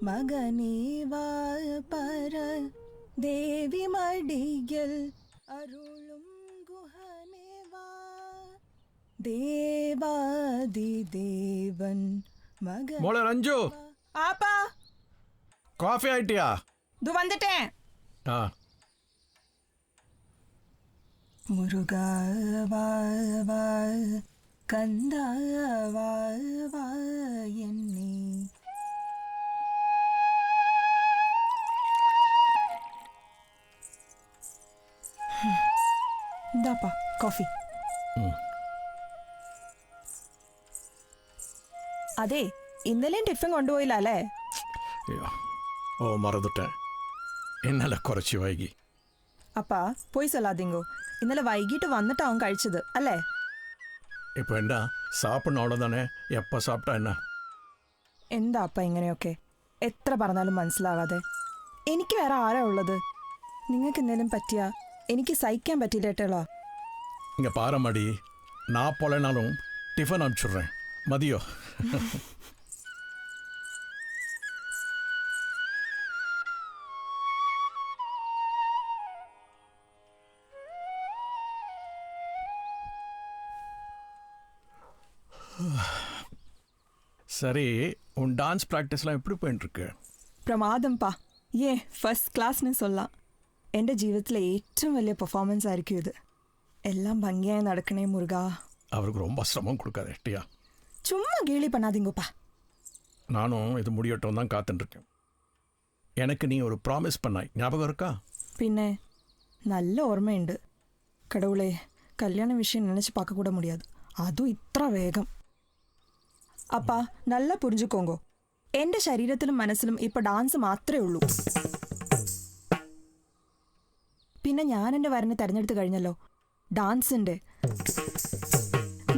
മകനേ വാ പര ദേവി മടിയൽ അരുളും ഗുഹനേ വാ ദേവാദിദേവൻ മകൻ. മോളെ രഞ്ജു, ആപ്പാ காஃபி ஆயிட்டியா? இது வந்துட்டேன். ஆ. முருகா வா வா கந்தா வா வா என்னே. இந்தாப்பா காஃபி. അതെ, ഇന്നലെയും ടിഫിൻ കൊണ്ടുപോയില്ല അല്ലേ? ഓ മറന്നിട്ടேன். ഇന്നലെ കുറച്ച് വൈകി. അപ്പാ പോയി സലാദിങ്കോ, ഇന്നലെ വൈകിട്ട് വന്നിട്ടാവും കഴിച്ചത് അല്ലേ? இப்போ என்ன சாப்பிடணும் அவ்வளோதானே, எப்போ சாப்பிட்டா என்ன? എന്താ അപ്പ ഇങ്ങനെയൊക്കെ? എത്ര പറഞ്ഞാലും മനസ്സിലാവാതെ. എനിക്ക് വേറെ ആരാ ഉള്ളത്? നിങ്ങൾക്ക് എന്തെങ്കിലും പറ്റിയാ എനിക്ക് സഹിക്കാൻ പറ്റില്ലേട്ടോ. இங்கே பாரமாடி, நான் போலனாலும் டிஃபன் அனுப்பிச்சுட்றேன் மதியம். சரி, உன் டான்ஸ் ப்ராக்டிஸ்லாம் எப்படி போயிட்டுருக்கு? പ്രമാദംപ്പാ. ഫസ്റ്റ് ക്ലാസ്സിന് സൊല്ലാം. എൻ്റെ ജീവിതത്തിലെ ഏറ്റവും വലിയ പെർഫോമൻസ് ആയിരിക്കും ഇത്. എല്ലാം ഭംഗിയായി നടക്കണേ മുരുക. அவருக்கு ரொம்ப சிரமம் கொடுக்காது எட்டியா? ചുമ്മാ கேலி பண்ணாதீங்கப்பா. நானும் இது முடியட்டும் தான் காத்துட்டுருக்கேன். எனக்கு நீ ஒரு ப்ராமிஸ் பண்ணாய், ஞாபகம் இருக்கா? പിന്നെ നല്ല ഓർമ്മയുണ്ട്. കടവുളെ, കല്യാണ വിഷയം നനച്ച് பார்க்க கூட முடியாது, അതും ഇത്ര വേഗം. അപ്പാ നല്ല പുരിഞ്ചുക്കോങ്കോ, എൻ്റെ ശരീരത്തിലും മനസ്സിലും ഇപ്പൊ ഡാൻസ് മാത്രമേ ഉള്ളൂ. പിന്നെ ഞാൻ എൻ്റെ വരനെ തെരഞ്ഞെടുത്ത് കഴിഞ്ഞല്ലോ. ഡാൻസിൻ്റെ,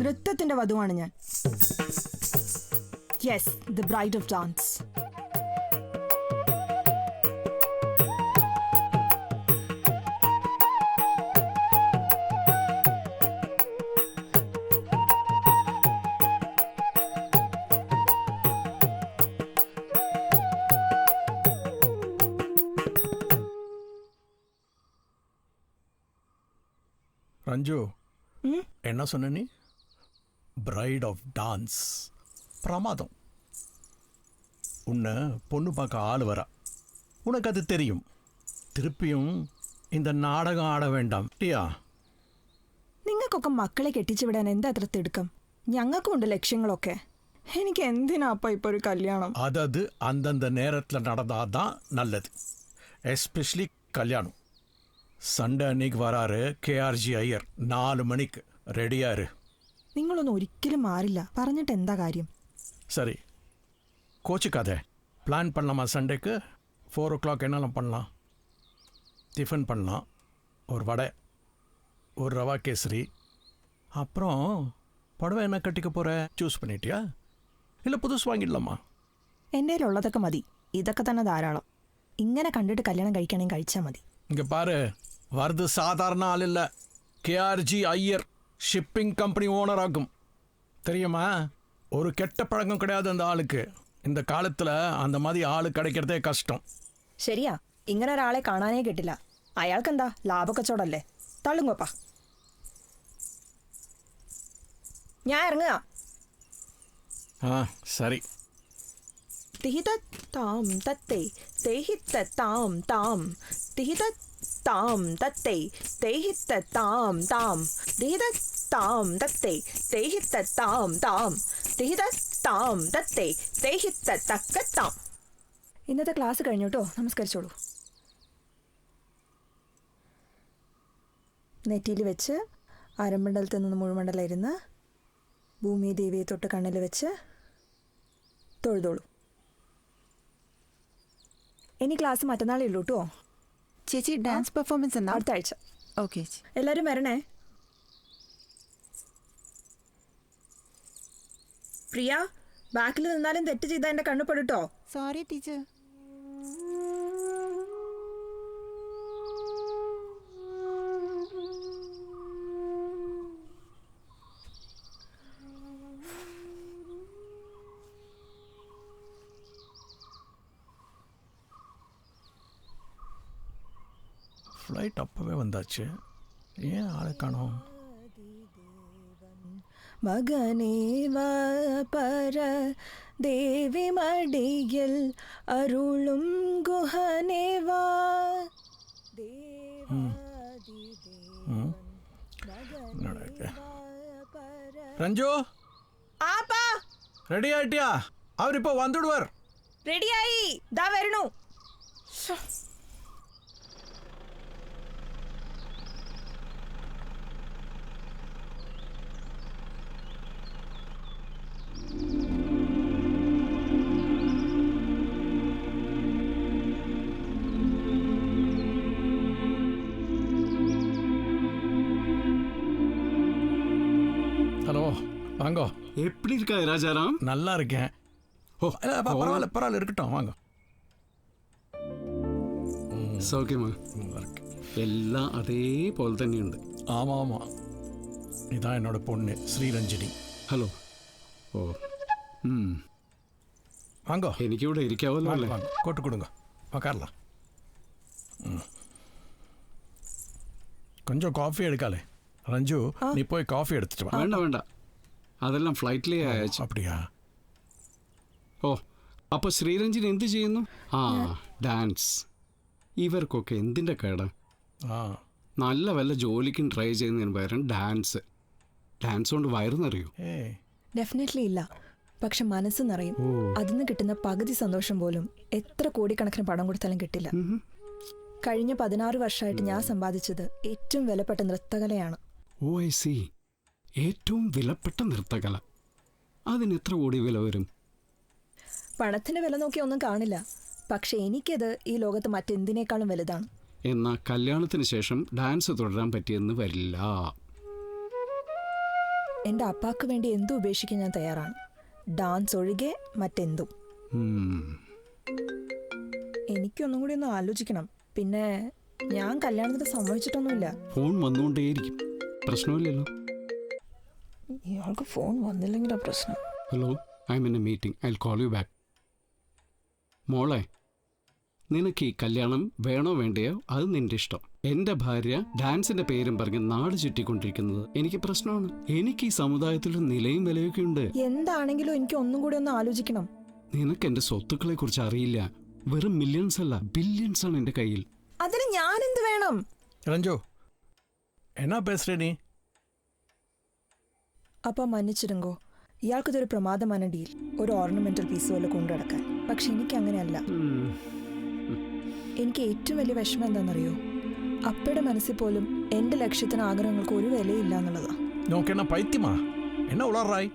നൃത്തത്തിൻ്റെ വധുവാണ് ഞാൻ. Yes, the bride of dance. Ranju, என்ன சொன்ன நீ? Bride of dance. பிரமாதம். உன்னை பொண்ணு பார்க்க ஆள் வரா, உனக்கு அது தெரியும். திருப்பியும் இந்த നാടകം ആട വേണ്ടാം ടിയാ. നിങ്ങൾക്കൊക്കെ മക്കളെ കെട്ടിച്ചു വിടാൻ എന്താ അത്ര തിടുക്കം? ഞങ്ങൾക്കുണ്ട് ലക്ഷ്യങ്ങളൊക്കെ. എനിക്ക് എന്തിനാ അപ്പ ഇപ്പോൾ ഒരു കല്യാണം? അതത് അന്തந்த நேரத்தில் நடந்தாதான் நல்லது. எஸ்பெஷலி கல்யாணம். சண்டே அன்னைக்கு வராரு KRG ஐயர், 4 மணிக்கு ரெடியாரு. നിങ്ങളൊന്നും ഒരിക്കലും മാറില്ല. പറഞ്ഞിട്ട് എന്താ കാര്യം? சரி, கோச்சுக்காத. பிளான் பண்ணலாமா சண்டேக்கு? 4 o'clock என்னெல்லாம் பண்ணலாம்? டிஃபன் பண்ணலாம், ஒரு வடை, ஒரு ரவா கேசரி. அப்புறம் புடவை என்ன கட்டிக்க போகிற சூஸ் பண்ணிட்டியா, இல்லை புதுசு வாங்கிடலாமா? എൻ്റെ ഉള്ളതൊക്കെ മതി. ഇതൊക്കെ തന്നെ ധാരാളം. ഇങ്ങനെ കണ്ടിട്ട് കല്യാണം കഴിക്കണമെങ്കിൽ കഴിച്ചാൽ മതി. இங்கே பாரு, வருது சாதாரண ஆள் இல்லை. KRG Iyer shipping company owner ஆகும், தெரியுமா? ஒரு கெட்ட பழக்கம் கிடையாது அந்த ஆளுக்கு. இந்த காலத்தில் அந்த மாதிரி ஆள் கிடைக்கிறதே கஷ்டம். ശരിയാ, ഇങ്ങനെ ഒരാളെ കാണാനേ കിട്ടില്ല. അയാൾക്കെന്താ ലാഭക്കച്ചവടല്ലേ? തള്ളുങ്ങപ്പാ, ഞാൻ ഇറങ്ങുക. ஆ சரி. തിഹിതത്താം തത്തേ തേഹിത്തത്താം താം തിഹിതത്താം തത്തേ തേഹിത്തത്താം താം തിഹിതത്താം തത്തേ തേഹിത്തത്താം താം തിഹിതത്താം തത്തേ തേഹിത്തത്തക്കത്താം. ഇന്നത്തെ ക്ലാസ് കഴിഞ്ഞു കേട്ടോ. നമസ്കരിച്ചോളൂ. നെറ്റിയിൽ വെച്ച് അരമണ്ഡലത്തിൽ നിന്ന് മുഴുമണ്ഡലം ഇരുന്ന് ഭൂമി ദേവിയെ തൊട്ട് കണ്ണിൽ വെച്ച് തൊഴുതോളൂ. ഇനി ക്ലാസ് മറ്റന്നാളേ ഉള്ളൂ കേട്ടോ. ചേച്ചി ഡാൻസ് പെർഫോമൻസ് എന്നാ? അടുത്ത ആഴ്ച. ഓക്കെ. എല്ലാവരും വരണേ. പ്രിയ, ബാക്കിൽ നിന്നാലും തെറ്റ് ചെയ്താൽ എൻ്റെ കണ്ണു പെടുട്ടോ. Sorry teacher. ஃப்ளைட் அப்போவே வந்தாச்சு, ஏன் ஆளை காணோம்? மகனேவா பர தேவி மடியில் அருளும் குஹனேவா ரஞ்சு, ஆப்பா ரெடி ஆயிட்டியா? அவர் இப்போ வந்துடுவார். ரெடியாയി ദാ വരണു. ஹலோ, வாங்கோ. எப்படி இருக்கா ராஜாராம்? நல்லா இருக்கேன். ஓ, பரவாயில்ல பரவாயில்ல, இருக்கட்டும், வாங்க. സൗഖ്യമാ? நல்லா இருக்கு. എല്ലാം അതേപോലെ തന്നെയുണ്ട്. ஆமாம் ஆமாம், இதான் என்னோட பொண்ணு ശ്രീരഞ്ജിനി. ഹലോ. ഓ, வாங்கோ. എനിക്കിവിടെ ഇരിക്കാവല്ലോ வாங்க അല്ലേ? வாங்க, கோட்டு கொடுங்க, உக்காரலாம். கொஞ்சம் காஃபி எடுக்காலே. ரஞ்சு, நீ போய் காஃபி எடுத்துட்டு வா. വേണ്ട വേണ്ട, അതെല്ലാം ഫ്ലൈറ്റിലേ അയച്ചു. அப்படியா? ഓ, അപ്പോൾ ശ്രീരഞ്ജിനി എന്ത് ചെയ്യുന്നു? ആ, ഡാൻസ്. ഇവർക്കൊക്കെ എന്തിൻ്റെ കേടാ? ആ, നല്ല വല്ല ജോലിക്കും ട്രൈ ചെയ്യുന്നതിന് പകരം ഡാൻസ്. ഡാൻസ് കൊണ്ട് വയറുന്നറിയോ? ഏയ് ഡെഫിനറ്റ്ലി ഇല്ല. പക്ഷെ മനസ്സ് നിറയും. അതിന്ന് കിട്ടുന്ന പകുതി സന്തോഷം പോലും എത്ര കോടിക്കണക്കിന് പണം കൊടുത്താലും കിട്ടില്ല. കഴിഞ്ഞ 16 വർഷമായിട്ട് ഞാൻ സമ്പാദിച്ചത് ഏറ്റവും വിലപ്പെട്ട നൃത്തകലയാണ്. ഓ, ഐ സി. ഏറ്റവും വിലപ്പെട്ട നൃത്തകല. അതിന് എത്ര കോടി വില വരും? പണത്തിന്റെ വില നോക്കി ഒന്നും കാണില്ല. പക്ഷെ എനിക്കത് ഈ ലോകത്ത് മറ്റെന്തിനേക്കാളും വലുതാണ്. എന്നാൽ കല്യാണത്തിന് ശേഷം ഡാൻസ് തുടരാൻ പറ്റിയെന്ന് വരില്ല. എൻ്റെ അപ്പാക്ക് വേണ്ടി എന്തും ഉപേക്ഷിക്കാൻ ഞാൻ തയ്യാറാണ്. ഡാൻസ് ഒഴികെ മറ്റെന്തും. എനിക്കൊന്നും കൂടി ഒന്ന് ആലോചിക്കണം. പിന്നെ ഞാൻ കല്യാണത്തിന് സമ്മതിച്ചിട്ടൊന്നുമില്ല. ഫോൺ വന്നുകൊണ്ടേയിരിക്കും, പ്രശ്നമില്ലല്ലോ. ഇയാൾക്ക് ഫോൺ വന്നില്ലെങ്കിലാ പ്രശ്നം. Hello, I M in A meeting, I will call you back. മോളെ, നിനക്ക് ഈ കല്യാണം വേണോ വേണ്ടയോ അത് നിന്റെ ഇഷ്ടം. എൻ്റെ ഭാര്യ ഡാൻസിന്റെ പേരും പറഞ്ഞ് നാട് ചുറ്റിക്കൊണ്ടിരിക്കുന്നത് എനിക്ക് പ്രശ്നമാണ്. എനിക്ക് ഈ സമുദായത്തിൽ നിലയും വിലയൊക്കെ ഉണ്ട്. എന്താണെങ്കിലും എനിക്ക് ഒന്നും കൂടി ഒന്ന് ആലോചിക്കണം. നിനക്ക് എൻ്റെ സ്വത്തുക്കളെ കുറിച്ച് അറിയില്ല. വെറും മില്യൺസ് അല്ല, ബില്യൺസ് ആണ് എൻ്റെ കയ്യിൽ. അതിന് ഞാൻ എന്ത് വേണം? ரஞ்சு, என்ன பேசுற நீ? അപ്പം മன்னிച്ചിടുങ്കോ. ഇയാൾക്കിതൊരു പ്രമാദമാണ് ഡീൽ, ഒരു ഓർണമെന്റൽ പീസ് പോലെ കൊണ്ടു നടക്കാൻ. പക്ഷെ എനിക്ക് അങ്ങനെയല്ല. എനിക്ക് ഏറ്റവും വലിയ വിഷമം എന്താണെന്നറിയോ? അപ്പയുടെ മനസ്സിൽ പോലും എൻ്റെ ലക്ഷ്യത്തിന് ആഗ്രഹങ്ങൾക്ക് ഒരു വിലയില്ല എന്നുള്ളതാ. നോക്കെന്നാ പൈത്യമാ, എന്നാ ഉളറായി?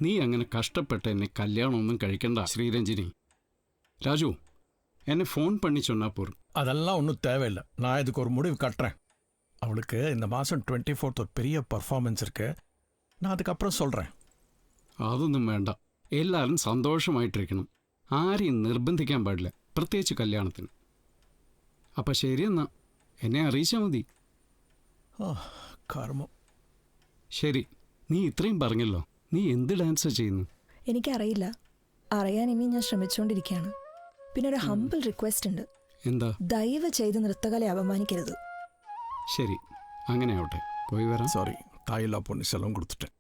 നീ അങ്ങനെ കഷ്ടപ്പെട്ട് എന്നെ കല്യാണമൊന്നും കഴിക്കണ്ട ശ്രീരഞ്ജിനി. രാജു, എന്നെ ഫോൺ പണി சொன்னா போதும். அதெல்லாம் ஒன்றும் தேவையில்லை. நான் இதுக்கு ஒரு முடிவு கட்டுறேன். அவளுக்கு இந்த மாதம் 24th ஒரு பெரிய பர்ஃபார்மன்ஸ் இருக்கு. நான் அதுக்கப்புறம் சொல்கிறேன். അതൊന്നും വേണ്ട. എല്ലാവരും സന്തോഷമായിട്ടിരിക്കണം. ആരെയും നിർബന്ധിക്കാൻ പാടില്ല, പ്രത്യേകിച്ച് കല്യാണത്തിന്. അപ്പം ശരിയെന്നാ, എന്നെ അറിയിച്ചാൽ മതി. കർമ്മം. ശരി, നീ ഇത്രയും പറഞ്ഞല്ലോ. നീ എന്ത് ഡാൻസാ ചെയ്യുന്നു? എനിക്കറിയില്ല. അറിയാൻ ഇനി ഞാൻ ശ്രമിച്ചുകൊണ്ടിരിക്കുകയാണ്. പിന്നെ ഒരു ഹംബിൾ റിക്വസ്റ്റ് ഉണ്ട്. എന്താ? ദയവ് ചെയ്ത് നൃത്തകലയെ അപമാനിക്കരുത്. ശരി, അങ്ങനെ ആവട്ടെ. പോയി വരാം. சாரி, தாயில்லா பொண்ணு செலவும் கொடுத்துட்டேன்.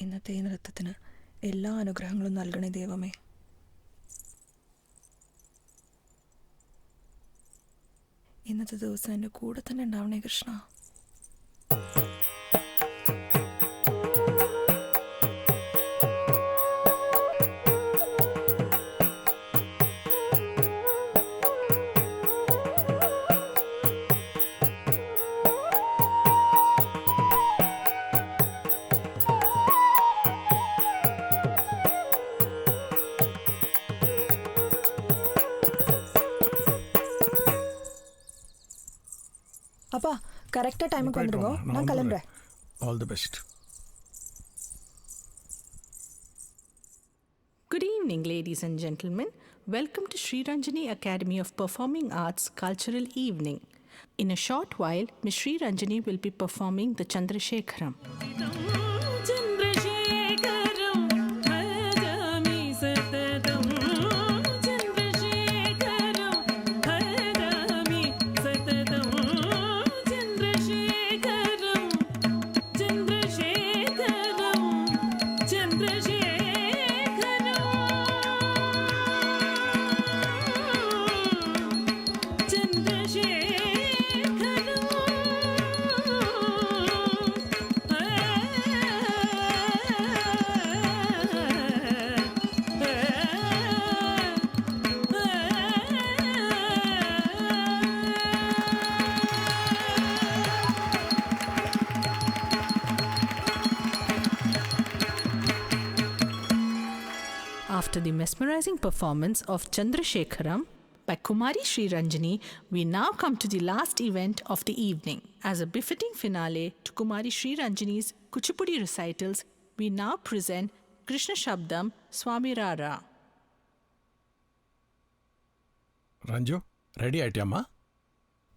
ഇന്നത്തെ ഈ നൃത്തത്തിന് എല്ലാ അനുഗ്രഹങ്ങളും നൽകണേ ദൈവമേ. ഇന്നത്തെ ദിവസം എൻ്റെ കൂടെ തന്നെ ഉണ്ടാവണേ കൃഷ്ണ. അപ്പാ, கரெக்டாக டைமுக்கு வந்துடுங்க, நான் கிளம்புறேன். All the best. Good evening, ladies and gentlemen. Welcome to Sri Ranjani Academy of Performing Arts Cultural Evening. In a short while, Ms. Sri Ranjani will be performing the Chandrasekharam. After the mesmerizing performance of Chandrasekharam by Kumari Sri Ranjani, we now come to the last event of the evening. As a befitting finale to Kumari Sri Ranjani's Kuchipudi recitals, we now present Krishna Shabdam Swami Rara. ரஞ்சு ready ஆயிட்டியாம்மா?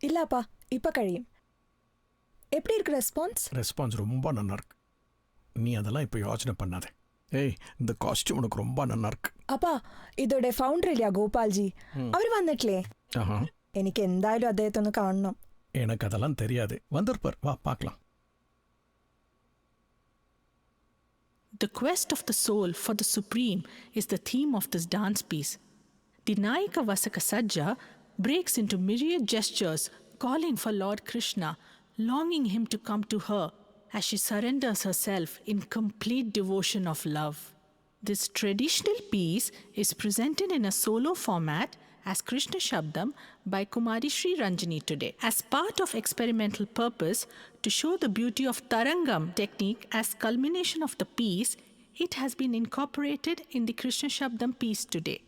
இல்லப்பா, இப்போ കഴിയും. எப்படி இருக்கு response? Response ரொம்ப நல்லா இருக்கு. நீ அதெல்லாம் இப்போ யோசனை பண்ணாதே. ஏய், இந்த காஸ்டியூம் உனக்கு ரொம்ப நல்லா இருக்கு. അപ്പാ, ഇതോടെ ഫൗണ്ടർ ഇല്ല ഗോപാൽജി, അവർ വന്നിട്ടില്ലേ? ஆஹா, എനിക്ക് എന്തായാലും അദ്ദേഹത്തെ ഒന്ന് കാണണം. எனக்கு அதெல்லாம் தெரியாது. வந்திருப்பார், வா பார்க்கலாம். The quest of the soul for the supreme is the theme of this dance piece. The Nayika Vasaka Sajja breaks into myriad gestures calling for Lord Krishna, longing him to come to her as she surrenders herself in complete devotion of love. This traditional piece is presented in a solo format as Krishna Shabdam by Kumari Sri Ranjani today. As part of experimental purpose to show the beauty of Tarangam technique as culmination of the piece, it has been incorporated in the Krishna Shabdam piece today.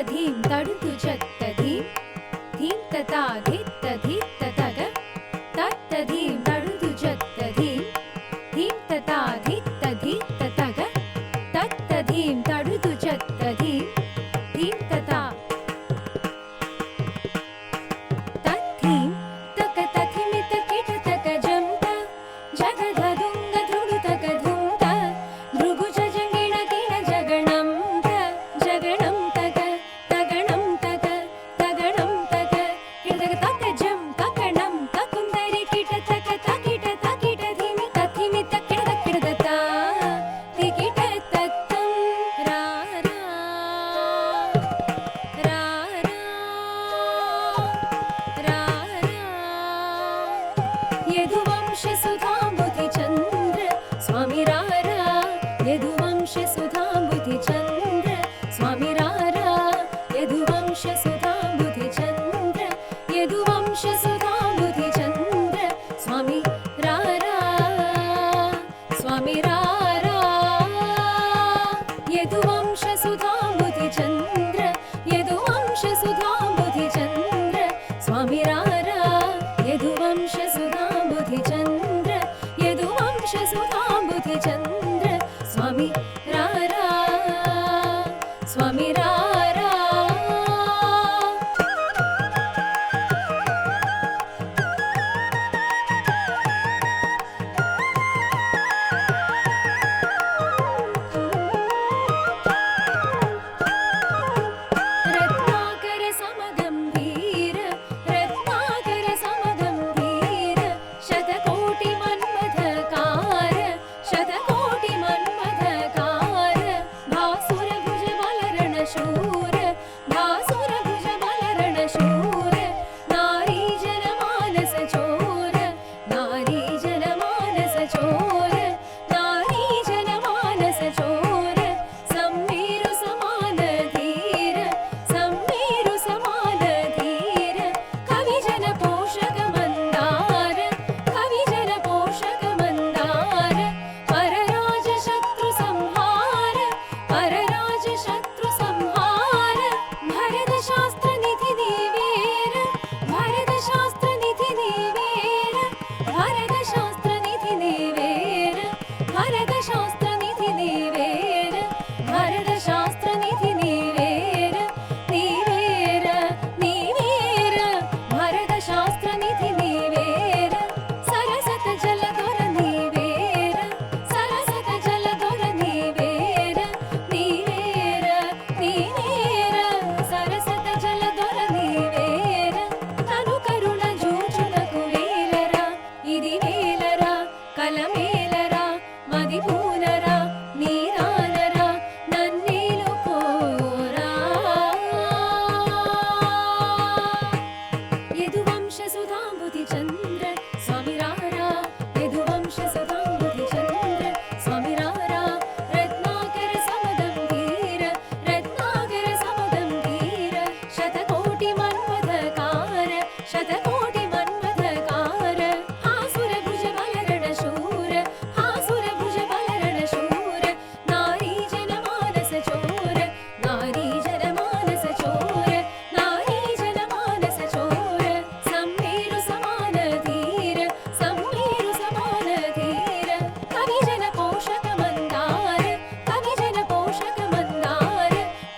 धीं तडुतु जत्त धीं धीं तता धित्त धित्त तग तत्त धीं तडुतु जत्त धीं धीं तता धित्त धित्त तग तत्त धीं तडुतु जत्त धीं धीं तता तत्धीं तक तथिमित kit तक जंत जगधदुंग धृडु तक धुंत भृगुज जंगिण किण जगणं जगणं तग तगणं तग तगणं तग किट तक तक जं तक शतकोटि मन्मथकार हासुरभुज बलरणशूर हासुरभुज बलरणशूर नारी जनमानस चोर नारी जनमानस चोर नारी जनमानस चोर सम्मेरु समान धीर सम्मेरु समान धीर कवि जन पोषक मंदार कवि जन पोषक मंदार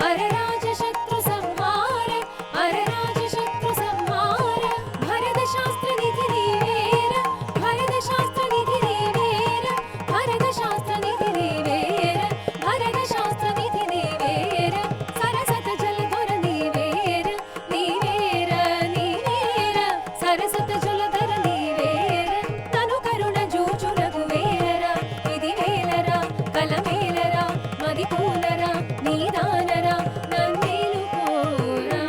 अरराज शत्रु संहार अरराज शत्रु संहार भरत शास्त्र निधि नीवेर भरत शास्त्र निधि नीवेर भरत शास्त्र निधि नीवेर भरत शास्त्र निधि नीवेर सरसत जल धर नीवेर नीवेर नीवेर सरसत जल धर नीवेर तनु करुण जूचु रघुवेर विधि वेलर कलमेलर मदिपूलर नीदानर नन्नेलु कोरा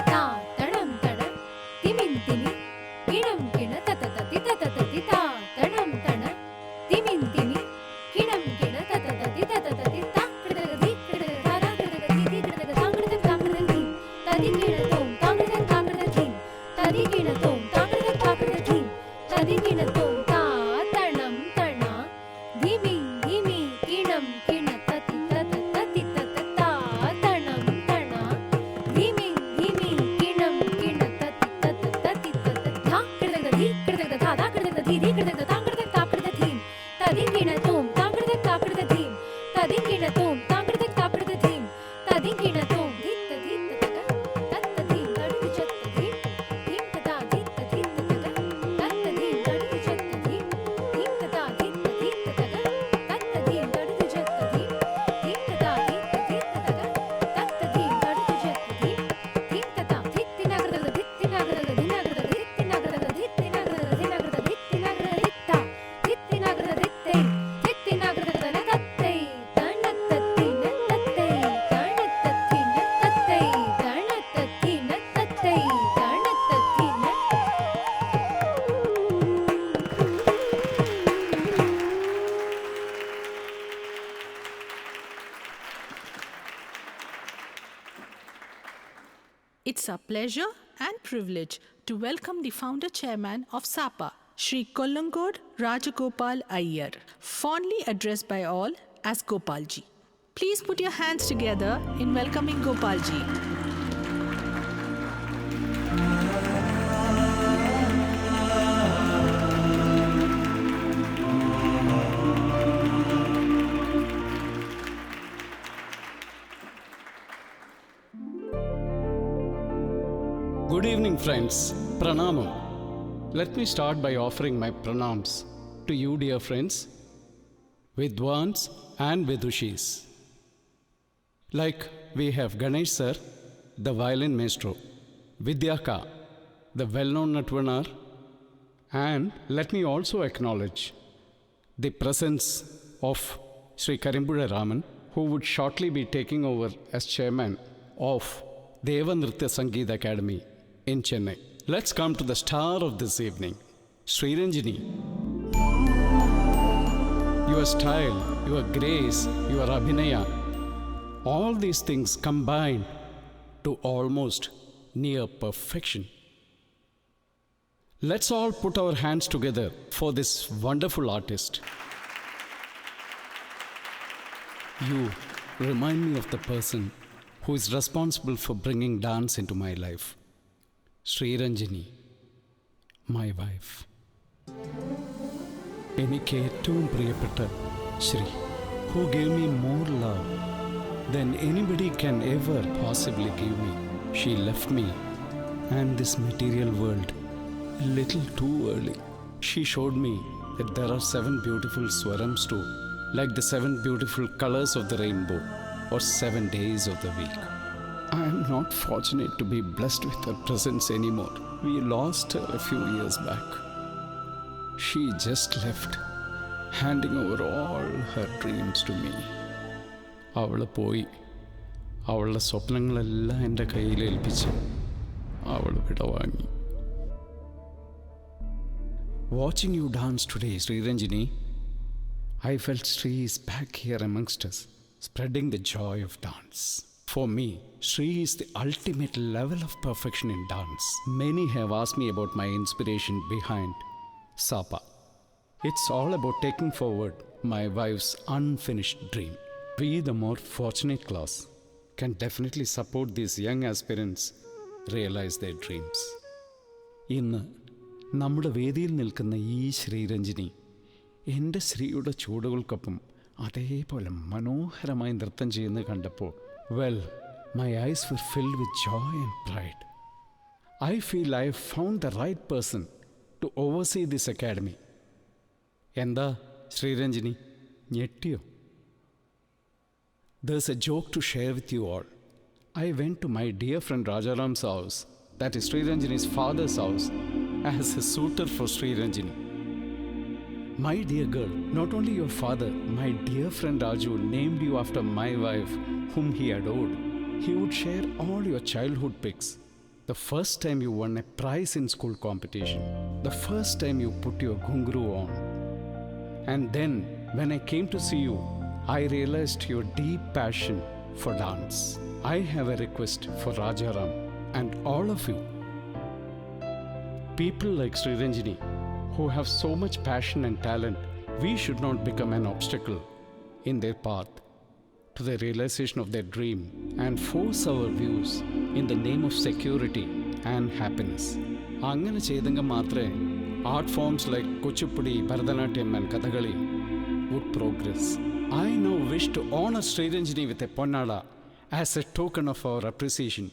ता तडं तड तिमिं तिमि किणं किण तततति तततति ता तडं तड तिमिं तिमि किणं किण तततति तततति ता कृतगति कृतगतारा कृतगति कृतगतां कृतगतां कृतगति तदि किणतों तां कृतगतां तदि किणतों तां कृतगतां तदि किणतों ता तणं तणा धिमि धिमि किणं किण तति तततति ततता तणं तणा धिमि धिमि किणं किण तति तततति ततता कृतगति कृतगतारा कृतगति कृतगतां कृतगतां कृतगति तदि किणतों तां कृतगतां कृतगति तदि किणतों तां कृतगतां कृतगति तदि किणतों धित्त धित्त तग तत्तधि तडु चत्तधि धिं तथा धित्त धित्त तग तत्तधि तडु चत्तधि धिं तथा धित्त धित्त तग तत्तधि तडु चत्तधि धिं तथा धित्त धित्त तग तत्तधि तडु चत्तधि धिं तथा धित्तिनगरग धित्तिनगरग दिनगरग धित्तिनगरग धित्तिनगरग दिनगरग धित्तिनगरग धित्ता धित्तिनगरग धित्तै धित्तिनगरग तनतत्तै तणतत्ति नत्तत्तै तणतत्ति नत्तत्तै तणतत्ति नत्तत्तै तणतत्ति नत्त It's a pleasure and privilege to welcome the founder chairman of SAPA, Shri Kollangod Rajagopal Iyer, fondly addressed by all as Gopalji. Please put your hands together in welcoming Gopalji. Good evening, friends. Pranamam. Let me start by offering my pranams to you, dear friends, Vidwans and Vidushis. Like we have Ganesh sir, the violin maestro, Vidyaka, the well-known Natvanar, and let me also acknowledge the presence of Sri Karimbula Raman, who would shortly be taking over as chairman of Deva Nritya Sangeet Academy in Chennai. Let's come to the star of this evening, Sriranjini. Your style, your grace, your abhinaya, all these things combine to almost near perfection. Let's all put our hands together for this wonderful artist. You remind me of the person who is responsible for bringing dance into my life. Sriranjini, my wife. എനിക്ക് ഏറ്റവും പ്രിയപ്പെട്ട Shri, who gave me more love than anybody can ever possibly give me. She left me and this material world a little too early. She showed me that there are 7 beautiful swarams too, like the 7 beautiful colors of the rainbow or 7 days of the week. I am not fortunate to be blessed with her presence anymore. We lost her a few years back. She just left, handing over all her dreams to me. അവള് പോയി, അവളുടെ സ്വപ്നങ്ങളെല്ലാം എൻ്റെ കയ്യിലേൽപ്പിച്ച് അവൾ വിടവാങ്ങി. Watching you dance today, Sriranjini, I felt Sri is back here amongst us, spreading the joy of dance. For me, Sri is the ultimate level of perfection in dance. Many have asked me about my inspiration behind Sapa. It's all about taking forward my wife's unfinished dream. We, the more fortunate class, can definitely support these young aspirants realize their dreams. ഇന്ന് നമ്മുടെ വേദിയിൽ നിൽക്കുന്ന ഈ ശ്രീരഞ്ജിനി എൻ്റെ ശ്രീയുടെ ചുവടുകൾക്കൊപ്പം അതേപോലെ മനോഹരമായി നൃത്തം ചെയ്യുന്നത് കണ്ടപ്പോൾ well my eyes were filled with joy and pride. I feel I have found the right person to oversee this academy. എന്താ Sriranjini ഞെട്ടിയോ? There's a joke to share with you all. I went to my dear friend Rajaram's house, that is Sriranjini's father's house, as a suitor for Sriranjini. My dear girl, not only your father, my dear friend Raju named you after my wife, whom he adored. He would share all your childhood pics. The first time you won a prize in school competition. The first time you put your ghungru on. And then, when I came to see you, I realized your deep passion for dance. I have a request for Rajaram and all of you. People like Sriranjini, who have so much passion and talent, we should not become an obstacle in their path to the realization of their dream and force our views in the name of security and happiness. അങ്ങനെ ചെയ്തെങ്കിൽ മാത്രമേ art forms like Kuchipudi, Bharatanatyam and Kathakali would progress. I now wish to honor Sriranjini with a ponnada as a token of our appreciation.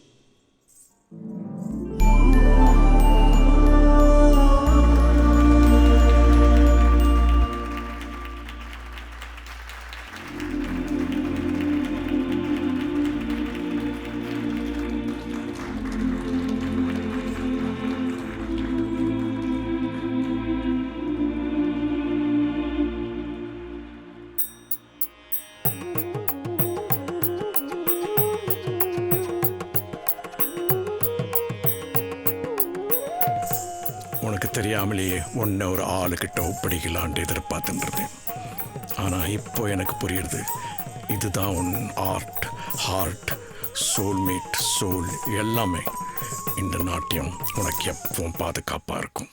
உனக்கு தெரியாமலேயே உன்னை ஒரு ஆளுக்கிட்ட ஒப்படைக்கலான்ட்டு எதிர்பார்த்துருந்தேன். ஆனால் இப்போ எனக்கு புரியுது, இதுதான் உன் ஆர்ட், ஹார்ட், சோல்மேட், சோல் எல்லாமே. இந்த நாட்டியம் உனக்கு எப்பவும் பாதுகாப்பாக இருக்கும்.